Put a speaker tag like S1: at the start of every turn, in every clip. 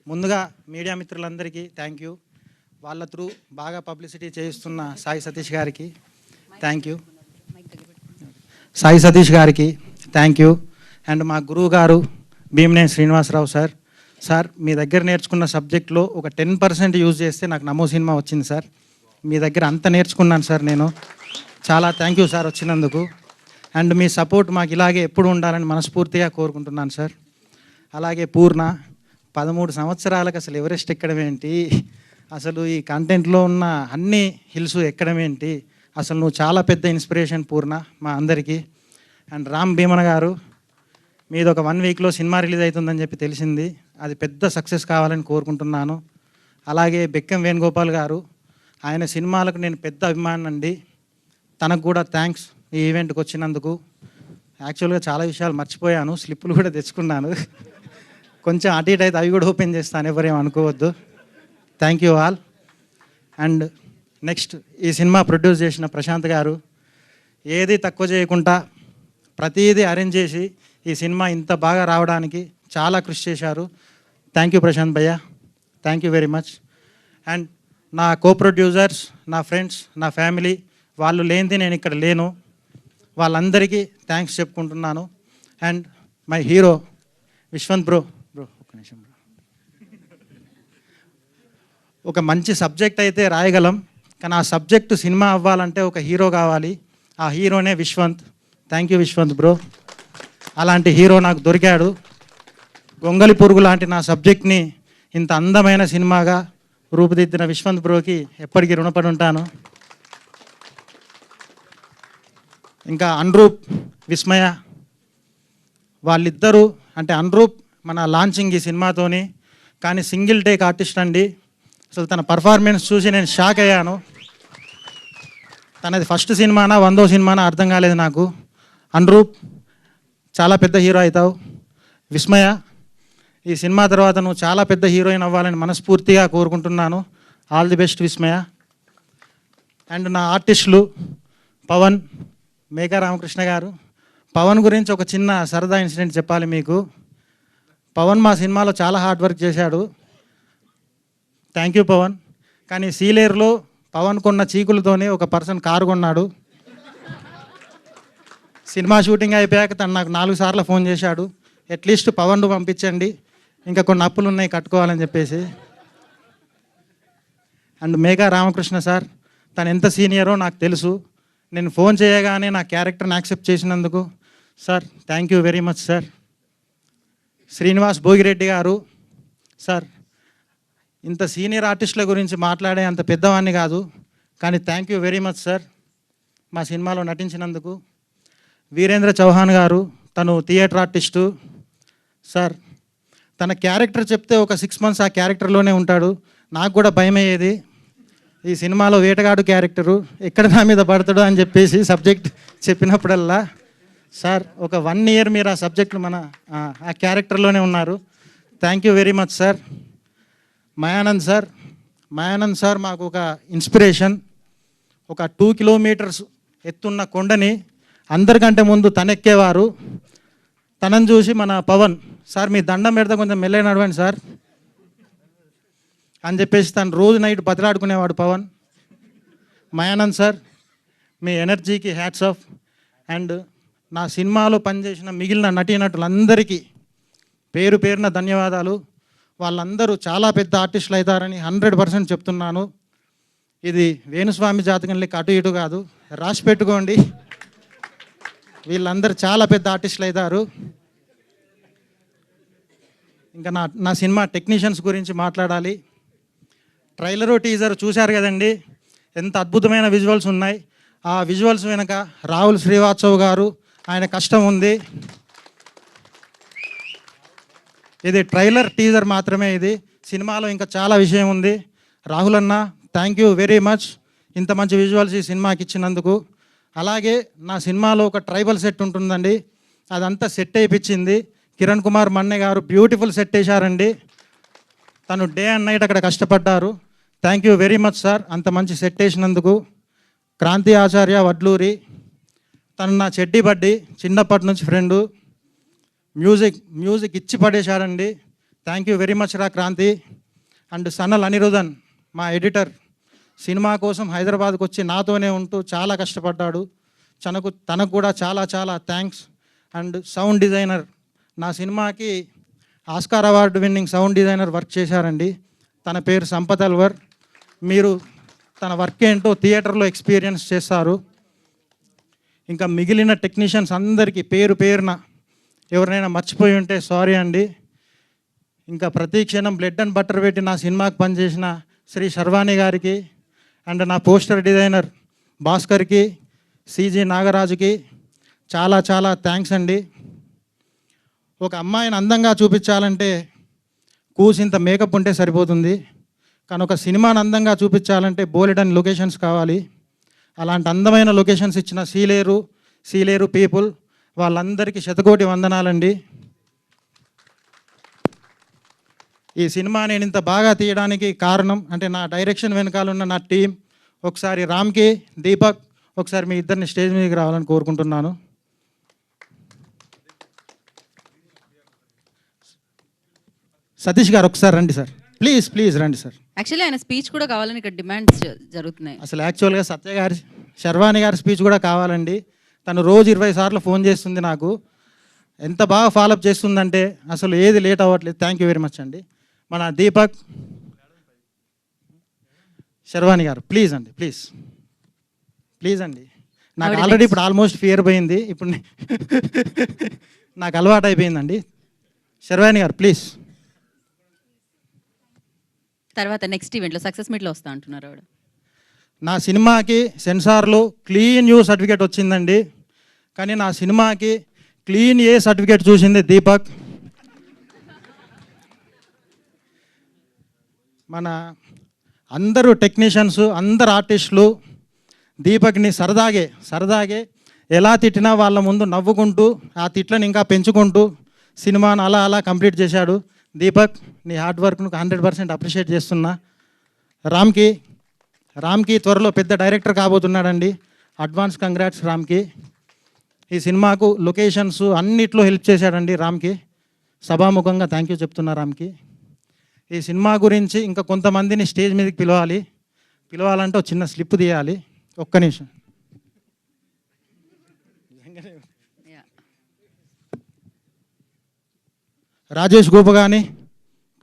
S1: ముందుగా మీడియా మిత్రులందరికీ thank you. వాళ్ళ త్రూ బాగా పబ్లిసిటీ చేయిస్తున్న సాయి సతీష్ గారికి థ్యాంక్ యూ. సాయి సతీష్ గారికి థ్యాంక్ యూ. అండ్ మా గురువు గారు భీమనేని శ్రీనివాసరావు సార్. సార్ మీ దగ్గర నేర్చుకున్న సబ్జెక్ట్లో ఒక 10% యూజ్ చేస్తే నాకు నమో సినిమా వచ్చింది సార్. మీ దగ్గర అంత నేర్చుకున్నాను సార్ నేను. చాలా థ్యాంక్ యూ సార్ వచ్చినందుకు. అండ్ మీ సపోర్ట్ మాకు ఇలాగే ఎప్పుడు ఉండాలని మనస్ఫూర్తిగా కోరుకుంటున్నాను సార్. అలాగే పూర్ణ 13 సంవత్సరాలకు అసలు ఎవరెస్ట్ ఎక్కడం ఏంటి, అసలు ఈ కంటెంట్లో ఉన్న అన్ని హిల్స్ ఎక్కడం ఏంటి, అసలు నువ్వు చాలా పెద్ద ఇన్స్పిరేషన్ పూర్ణ మా అందరికీ. అండ్ రామ్ భీమన గారు మీది ఒక 1 వీక్లో సినిమా రిలీజ్ అవుతుందని చెప్పి తెలిసింది, అది పెద్ద సక్సెస్ కావాలని కోరుకుంటున్నాను. అలాగే బెక్కం వేణుగోపాల్ గారు, ఆయన సినిమాలకు నేను పెద్ద అభిమానం అండి. తనకు కూడా థ్యాంక్స్ ఈ ఈవెంట్కి వచ్చినందుకు. యాక్చువల్గా చాలా విషయాలు మర్చిపోయాను, స్లిప్పులు కూడా తెచ్చుకున్నాను. కొంచెం అటు ఇటు అయితే అవి కూడా ఓపెన్ చేస్తాను, ఎవరేం అనుకోవద్దు. Thank you all. And next ఈ సినిమా ప్రొడ్యూస్ చేసిన ప్రశాంత్ గారు ఏది తక్కువ చేయకుండా ప్రతిదీ అరేంజ్ చేసి ఈ సినిమా ఇంత బాగా రావడానికి చాలా కృషి చేశారు. థ్యాంక్ యూ ప్రశాంత్ భయ్య, thank you very much. And నా కో ప్రొడ్యూసర్స్, నా ఫ్రెండ్స్, నా ఫ్యామిలీ, వాళ్ళు లేనిది నేను ఇక్కడ లేను. వాళ్ళందరికీ థ్యాంక్స్ చెప్పుకుంటున్నాను. And my hero Viswant bro ఒక్క నిమిషం బ్రో. ఒక మంచి సబ్జెక్ట్ అయితే రాయగలం, కానీ ఆ సబ్జెక్టు సినిమా అవ్వాలంటే ఒక హీరో కావాలి. ఆ హీరోనే Vishwanth. Thank you Vishwanth bro. అలాంటి హీరో నాకు దొరికాడు. గొంగలి పురుగు లాంటి నా సబ్జెక్ట్ని ఇంత అందమైన సినిమాగా రూపుదిద్దిన విశ్వంత్ బ్రోకి ఎప్పటికీ రుణపడి ఉంటాను. ఇంకా అన్రూప్, విస్మయ, వాళ్ళిద్దరూ అంటే అన్రూప్ మన లాంచింగ్ ఈ సినిమాతోని, కానీ సింగిల్ టేక్ ఆర్టిస్ట్ అండి. అసలు తన పర్ఫార్మెన్స్ చూసి నేను షాక్ అయ్యాను. తనది ఫస్ట్ సినిమానా 100వ సినిమానా అర్థం కాలేదు నాకు. అన్రూప్ చాలా పెద్ద హీరో అవుతావు. విస్మయ ఈ సినిమా తర్వాత నువ్వు చాలా పెద్ద హీరోయిన్ అవ్వాలని మనస్ఫూర్తిగా కోరుకుంటున్నాను. All the best Vismaya. And నా ఆర్టిస్టులు పవన్, మేఘా రామకృష్ణ గారు. పవన్ గురించి ఒక చిన్న సరదా ఇన్సిడెంట్ చెప్పాలి మీకు. పవన్ మా సినిమాలో చాలా హార్డ్ వర్క్ చేశాడు. Thank you Pawan. కానీ సీలేరులో పవన్ కొన్న చీకులతోనే ఒక పర్సన్ కారు కొన్నాడు. సినిమా షూటింగ్ అయిపోయాక తను నాకు 4 సార్లు ఫోన్ చేశాడు, అట్లీస్ట్ పవన్ను పంపించండి, ఇంకా కొన్ని అప్పులు ఉన్నాయి కట్టుకోవాలని చెప్పేసి. అండ్ మేఘా రామకృష్ణ సార్, తను ఎంత సీనియరో నాకు తెలుసు. నేను ఫోన్ చేయగానే నా క్యారెక్టర్ని యాక్సెప్ట్ చేసినందుకు sir thank you very much sir. Srinivas Bhogireddy గారు సార్, ఇంత సీనియర్ ఆర్టిస్టుల గురించి మాట్లాడే అంత పెద్దవాడిని కాదు, కానీ thank you very much sir మా సినిమాలో నటించినందుకు. వీరేంద్ర చౌహాన్ గారు, తను థియేటర్ ఆర్టిస్టు సార్. తన క్యారెక్టర్ చెప్తే ఒక 6 months ఆ క్యారెక్టర్లోనే ఉంటాడు. నాకు కూడా భయం అయ్యేది, ఈ సినిమాలో వేటగాడు క్యారెక్టరు ఎక్కడ నా మీద పడతాడో అని చెప్పేసి సబ్జెక్ట్ చెప్పినప్పుడల్లా. సార్ ఒక 1 year మీరు ఆ సబ్జెక్టు ఆ క్యారెక్టర్లోనే ఉన్నారు. Thank you very much sir. Mayanand sir మాకు ఒక ఇన్స్పిరేషన్. ఒక 2 kilometers ఎత్తున్న కొండని అందరికంటే ముందు తనెక్కేవారు. తనని చూసి మన పవన్ సార్ మీ దండం పెడితే కొంచెం మెల్లగా నడవండి సార్ అని చెప్పేసి తను రోజు నైట్ బతిలాడుకునేవాడు పవన్. మయానంద్ సార్ మీ ఎనర్జీకి హ్యాట్స్ ఆఫ్. అండ్ నా సినిమాలో పనిచేసిన మిగిలిన నటీనటులందరికీ పేరు పేరున ధన్యవాదాలు. వాళ్ళందరూ చాలా పెద్ద ఆర్టిస్టులు అవుతారని 100% చెప్తున్నాను. ఇది వేణుస్వామి జాతకం లెక్క అటు ఇటు కాదు, రాసి పెట్టుకోండి. వీళ్ళందరూ చాలా పెద్ద ఆర్టిస్టులు అవుతారు. ఇంకా నా సినిమా టెక్నీషియన్స్ గురించి మాట్లాడాలి. ట్రైలరు టీజర్ చూశారు కదండి, ఎంత అద్భుతమైన విజువల్స్ ఉన్నాయి. ఆ విజువల్స్ వెనక రాహుల్ శ్రీవాత్సవ్ గారు, ఆయన కష్టం ఉంది. ఇది ట్రైలర్ టీజర్ మాత్రమే, ఇది సినిమాలో ఇంకా చాలా విషయం ఉంది. రాహుల్ అన్న థ్యాంక్ యూ వెరీ మచ్ ఇంత మంచి విజువల్స్ ఈ సినిమాకి ఇచ్చినందుకు. అలాగే నా సినిమాలో ఒక ట్రైబల్ సెట్ ఉంటుందండి, అదంతా సెట్ అయిపించింది కిరణ్ కుమార్ మన్నే గారు. బ్యూటిఫుల్ సెట్ వేశారండి. తను డే అండ్ నైట్ అక్కడ కష్టపడ్డారు. Thank you very much sir అంత మంచి సెట్ వేసినందుకు. క్రాంతి ఆచార్య వడ్లూరి, తను నా చెడ్డి బడ్డి, చిన్నప్పటి నుంచి ఫ్రెండు. మ్యూజిక్ ఇచ్చి పడేశాడండి. థ్యాంక్ యూ వెరీ మచ్ రా క్రాంతి. అండ్ సన్నల్ అనిరుదన్ మా ఎడిటర్ సినిమా కోసం హైదరాబాద్కు వచ్చి నాతోనే ఉంటూ చాలా కష్టపడ్డాడు. తనకు కూడా చాలా చాలా థ్యాంక్స్. అండ్ సౌండ్ డిజైనర్, నా సినిమాకి Oscar award winning sound designer work చేశారండి. తన పేరు సంపత్ అల్వర్. మీరు తన వర్క్ ఏంటో థియేటర్లో ఎక్స్పీరియన్స్ చేస్తారు. ఇంకా మిగిలిన టెక్నీషియన్స్ అందరికీ పేరు పేరున ఎవరినైనా మర్చిపోయి ఉంటే సారీ అండి. ఇంకా ప్రతి క్షణం బ్లడ్ అండ్ బట్టర్ పెట్టి నా సినిమాకి పనిచేసిన శ్రీ శర్వాణి గారికి అండ్ నా పోస్టర్ డిజైనర్ భాస్కర్కి, సిజి నాగరాజుకి చాలా చాలా థ్యాంక్స్ అండి. ఒక అమ్మాయిని అందంగా చూపించాలంటే కూసింత మేకప్ ఉంటే సరిపోతుంది, కానీ ఒక సినిమాని అందంగా చూపించాలంటే బోలెడని లొకేషన్స్ కావాలి. అలాంటి అందమైన లొకేషన్స్ ఇచ్చిన సీలేరు పీపుల్ వాళ్ళందరికీ శతకోటి వందనాలండి. ఈ సినిమా నేను ఇంత బాగా తీయడానికి కారణం అంటే నా డైరెక్షన్ వెనకాల ఉన్న నా టీం. ఒకసారి రామ్కి, దీపక్, ఒకసారి మీ ఇద్దరిని స్టేజ్ మీదకి రావాలని కోరుకుంటున్నాను. సతీష్ గారు ఒకసారి రండి సార్, ప్లీజ్ ప్లీజ్ రండి సార్.
S2: యాక్చువల్లీ ఆయన స్పీచ్ కూడా కావాలని ఇక్కడ డిమాండ్స్ జరుగుతున్నాయి.
S1: అసలు యాక్చువల్గా సత్య గారి, శర్వాణి గారి స్పీచ్ కూడా కావాలండి. తను రోజు 20 సార్లు ఫోన్ చేస్తుంది నాకు. ఎంత బాగా ఫాలోఅప్ చేస్తుందంటే అసలు ఏది లేట్ అవ్వట్లేదు. థ్యాంక్ యూ వెరీ మచ్ అండి. మన దీపక్, శర్వాణి గారు ప్లీజ్ అండి, ప్లీజ్ ప్లీజ్ అండి. నాకు ఆల్రెడీ ఇప్పుడు ఆల్మోస్ట్ ఫియర్ పోయింది, ఇప్పుడు నాకు అలవాటు అయిపోయిందండి. శర్వాణి గారు ప్లీజ్.
S2: తర్వాత నెక్స్ట్ ఈవెంట్లో సక్సెస్ మీట్లో వస్తా అంటున్నారు ఆవిడ.
S1: నా సినిమాకి సెన్సార్లో క్లీన్ యూ సర్టిఫికేట్ వచ్చిందండి, కానీ నా సినిమాకి క్లీన్ ఏ సర్టిఫికేట్ చూసింది దీపక్. మన అందరూ టెక్నీషియన్స్, అందరు ఆర్టిస్టులు దీపక్ని సరదాగే ఎలా తిట్టినా వాళ్ళ ముందు నవ్వుకుంటూ ఆ తిట్లను ఇంకా పెంచుకుంటూ సినిమాను అలా కంప్లీట్ చేశాడు. దీపక్, నీ హార్డ్ వర్క్ను 100% అప్రిషియేట్ చేస్తున్నా. రామ్కి త్వరలో పెద్ద డైరెక్టర్ కాబోతున్నాడండి. అడ్వాన్స్ కంగ్రాట్స్ రామ్కి. ఈ సినిమాకు లొకేషన్స్ అన్నిట్లో హెల్ప్ చేశాడండి రామ్కి. సభాముఖంగా థ్యాంక్ యూ చెప్తున్నా రామ్కి. ఈ సినిమా గురించి ఇంకా కొంతమందిని స్టేజ్ మీదకి పిలవాలంటే ఒక చిన్న స్లిప్ తీయాలి. ఒక్క నిమిషం. రాజేష్ గోపగాని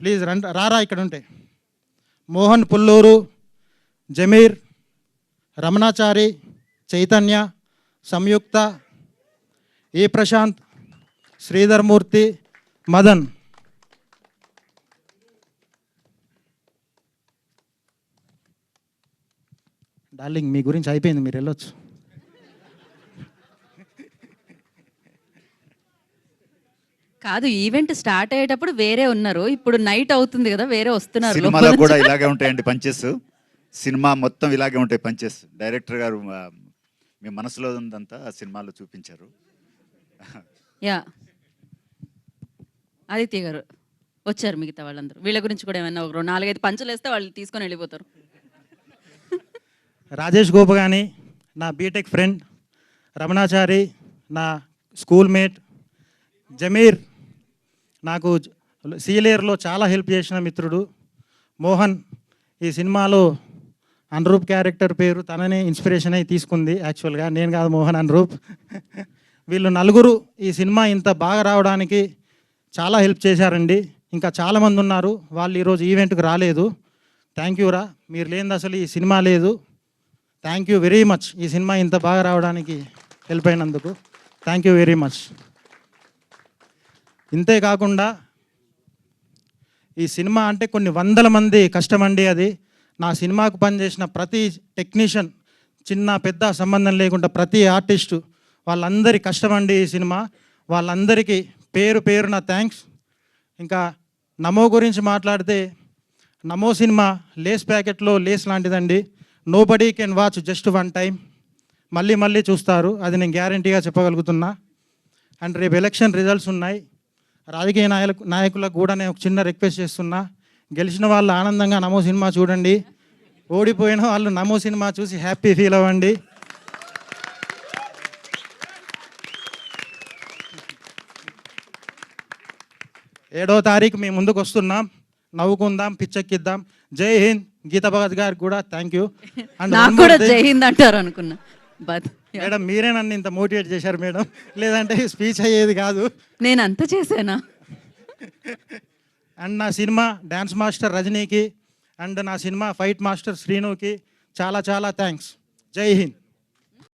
S1: ప్లీజ్ రారా ఇక్కడ ఉంటే. మోహన్ పుల్లూరు, జమీర్, రమణాచారి, చైతన్య, సంయుక్త, ఏ ప్రశాంత్, శ్రీధర్ మూర్తి, మదన్. డార్లింగ్ మీ గురించి అయిపోయింది, మీరు వెళ్ళొచ్చు.
S2: కాదు, ఈవెంట్ స్టార్ట్ అయ్యేటప్పుడు వేరే ఉన్నారు, ఇప్పుడు నైట్ అవుతుంది కదా వేరే వస్తున్నారు.
S3: సినిమాలో కూడా ఇలాగే ఉంటాయండి పంచెస్. సినిమా మొత్తం ఇలాగే ఉంటాయి పంచెస్. డైరెక్టర్ గారు మీ మనసులో ఉందంతా సినిమాలో చూపించారు.
S2: యా, ఆదిత్య గారు వచ్చారు, మిగతా వాళ్ళందరూ. వీళ్ళ గురించి కూడా ఏమన్నా ఒక 4-5 పంచులు వేస్తే వాళ్ళు తీసుకొని వెళ్ళిపోతారు.
S1: రాజేష్ గోపగాని నా బీటెక్ ఫ్రెండ్, రమణాచారి నా స్కూల్ మేట్, జమీర్ నాకు సీలేరులో చాలా హెల్ప్ చేసిన మిత్రుడు, మోహన్ ఈ సినిమాలో అనురూప్ క్యారెక్టర్ పేరు తననే ఇన్స్పిరేషన్ అయి తీసుకుంది. యాక్చువల్గా నేను కాదు, మోహన్ అనురూప్. వీళ్ళు నలుగురు ఈ సినిమా ఇంత బాగా రావడానికి చాలా హెల్ప్ చేశారండి. ఇంకా చాలామంది ఉన్నారు, వాళ్ళు ఈరోజు ఈవెంట్కి రాలేదు. థ్యాంక్ యూ రా, మీరు లేనిది అసలు ఈ సినిమా లేదు. థ్యాంక్ యూ వెరీ మచ్, ఈ సినిమా ఇంత బాగా రావడానికి హెల్ప్ అయినందుకు థ్యాంక్ యూ వెరీ మచ్. ఇంతే కాకుండా ఈ సినిమా అంటే కొన్ని వందల మంది కష్టమండి. అది నా సినిమాకు పనిచేసిన ప్రతి టెక్నీషియన్, చిన్న పెద్ద సంబంధం లేకుండా ప్రతి ఆర్టిస్టు, వాళ్ళందరి కష్టమండి ఈ సినిమా. వాళ్ళందరికీ పేరున థ్యాంక్స్. ఇంకా నమో గురించి మాట్లాడితే, నమో సినిమా లేస్ ప్యాకెట్లో లేస్ లాంటిదండి. Nobody can watch just one time. మళ్ళీ చూస్తారు, అది నేను గ్యారంటీగా చెప్పగలుగుతున్నా. అండ్ రేపు ఎలక్షన్ రిజల్ట్స్ ఉన్నాయి. రాజకీయ నాయకులకు కూడా నేను ఒక చిన్న రిక్వెస్ట్ చేస్తున్నా, గెలిచిన వాళ్ళు ఆనందంగా నమో సినిమా చూడండి, ఓడిపోయిన వాళ్ళు నమో సినిమా చూసి హ్యాపీ ఫీల్ అవ్వండి. 7వ తారీఖు మీ ముందుకు వస్తున్నాం, నవ్వుకుందాం, పిచ్చెక్కిద్దాం. జై హింద్. గీతా భగత్ గారికి కూడా థ్యాంక్ యూ. అండ్
S2: నాకు కూడా జై హింద్ అంటారు అనుకున్నా. బట్
S1: మేడం మీరే నన్ను ఇంత మోటివేట్ చేశారు మేడం, లేదంటే స్పీచ్ అయ్యేది కాదు.
S2: నేను అంత చేశానా?
S1: అండ్ నా సినిమా డ్యాన్స్ మాస్టర్ రజనీకి అండ్ నా సినిమా ఫైట్ మాస్టర్ శ్రీనుకి చాలా చాలా థ్యాంక్స్. జై హింద్.